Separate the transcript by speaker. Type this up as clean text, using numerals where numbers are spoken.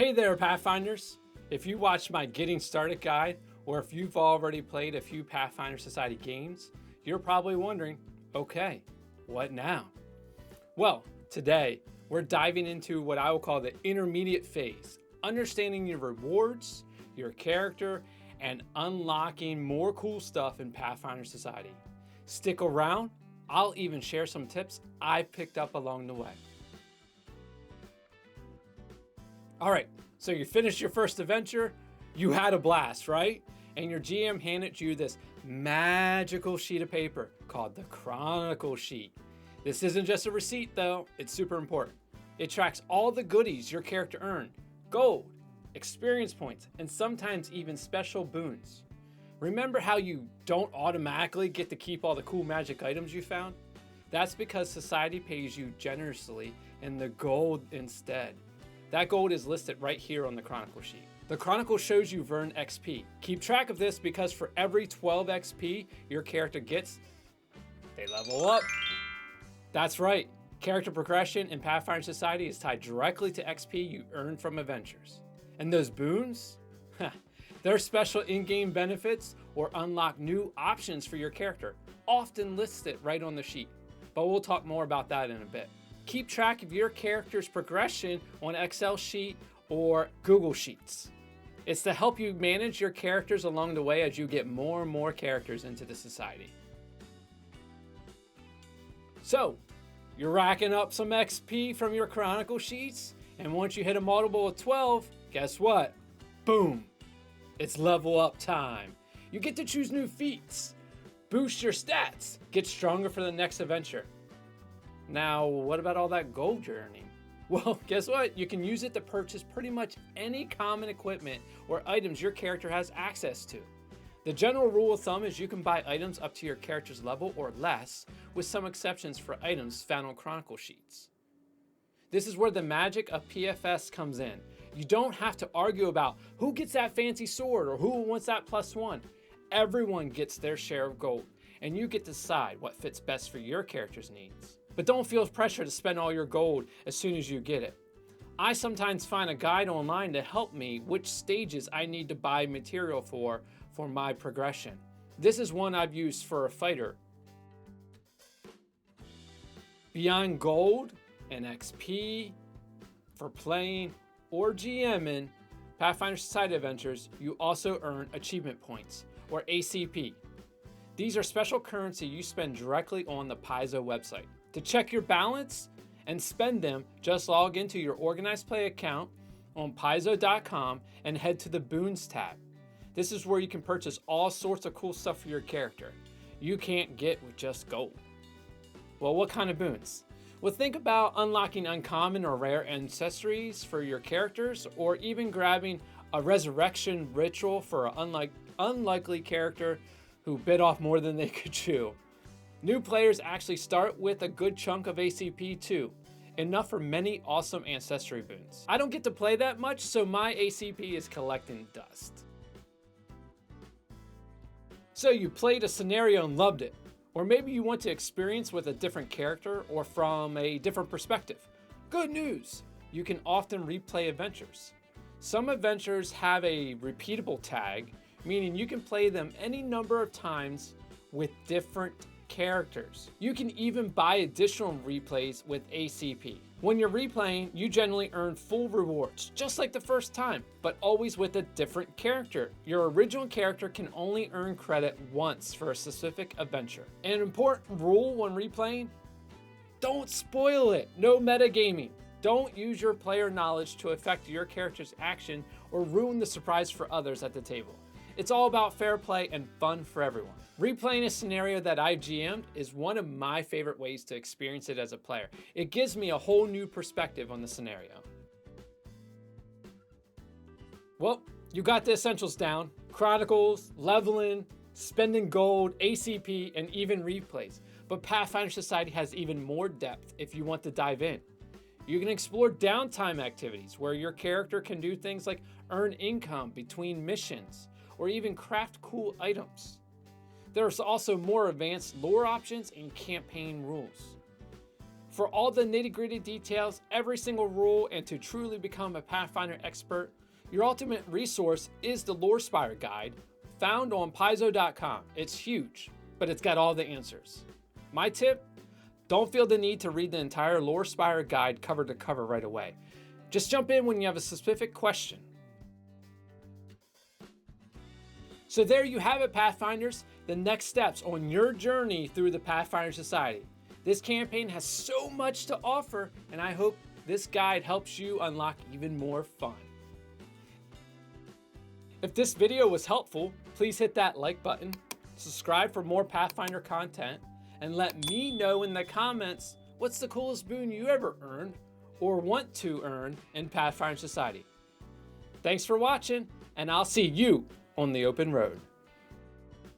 Speaker 1: Hey there, Pathfinders! If you watched my Getting Started guide, or if you've already played a few Pathfinder Society games, you're probably wondering, okay, what now? Well, today, we're diving into what I will call the intermediate phase, understanding your rewards, your character, and unlocking more cool stuff in Pathfinder Society. Stick around, I'll even share some tips I've picked up along the way. All right, so you finished your first adventure, you had a blast, right? And your GM handed you this magical sheet of paper called the Chronicle sheet. This isn't just a receipt though, it's super important. It tracks all the goodies your character earned, gold, experience points, and sometimes even special boons. Remember how you don't automatically get to keep all the cool magic items you found? That's because society pays you generously in the gold instead. That gold is listed right here on the Chronicle sheet. The Chronicle shows you've earned XP. Keep track of this because for every 12 XP your character gets, they level up. That's right, character progression in Pathfinder Society is tied directly to XP you earn from adventures. And those boons? They're special in-game benefits or unlock new options for your character, often listed right on the sheet. But we'll talk more about that in a bit. Keep track of your character's progression on an Excel sheet or Google Sheets. It's to help you manage your characters along the way as you get more and more characters into the society. So, you're racking up some XP from your Chronicle sheets, and once you hit a multiple of 12, guess what? Boom! It's level up time. You get to choose new feats, boost your stats, get stronger for the next adventure. Now, what about all that gold you're earning? Well, guess what? You can use it to purchase pretty much any common equipment or items your character has access to. The general rule of thumb is you can buy items up to your character's level or less, with some exceptions for items found on Chronicle sheets. This is where the magic of PFS comes in. You don't have to argue about who gets that fancy sword or who wants that +1. Everyone gets their share of gold, and you get to decide what fits best for your character's needs. But don't feel pressure to spend all your gold as soon as you get it. I sometimes find a guide online to help me which stages I need to buy material for my progression. This is one I've used for a fighter. Beyond gold and XP for playing or GMing Pathfinder Society adventures, you also earn achievement points, or ACP. These are special currency you spend directly on the Paizo website. To check your balance and spend them, just log into your organized play account on paizo.com and head to the Boons tab. This is where you can purchase all sorts of cool stuff for your character you can't get with just gold. Well, what kind of boons? Well, think about unlocking uncommon or rare ancestries for your characters, or even grabbing a resurrection ritual for an unlikely character who bit off more than they could chew. New players actually start with a good chunk of ACP too, enough for many awesome ancestry boons. I don't get to play that much, so my ACP is collecting dust. So you played a scenario and loved it, or maybe you want to experience with a different character or from a different perspective. Good news! You can often replay adventures. Some adventures have a repeatable tag, meaning you can play them any number of times with different characters. You can even buy additional replays with ACP. When you're replaying, you generally earn full rewards, just like the first time, but always with a different character. Your original character can only earn credit once for a specific adventure. An important rule when replaying, don't spoil it. No metagaming. Don't use your player knowledge to affect your character's action or ruin the surprise for others at the table. It's all about fair play and fun for everyone. Replaying a scenario that I've GM'd is one of my favorite ways to experience it as a player. It gives me a whole new perspective on the scenario. Well, you got the essentials down. Chronicles, leveling, spending gold, ACP, and even replays. But Pathfinder Society has even more depth if you want to dive in. You can explore downtime activities where your character can do things like earn income between missions, or even craft cool items. There's also more advanced lore options and campaign rules. For all the nitty-gritty details, every single rule, and to truly become a Pathfinder expert, your ultimate resource is the Lore Spire Guide, found on paizo.com. It's huge, but it's got all the answers. My tip, don't feel the need to read the entire Lore Spire Guide cover to cover right away. Just jump in when you have a specific question. So there you have it, Pathfinders, the next steps on your journey through the Pathfinder Society. This campaign has so much to offer, and I hope this guide helps you unlock even more fun. If this video was helpful, please hit that like button, subscribe for more Pathfinder content, and let me know in the comments what's the coolest boon you ever earned or want to earn in Pathfinder Society. Thanks for watching, and I'll see you on the open road.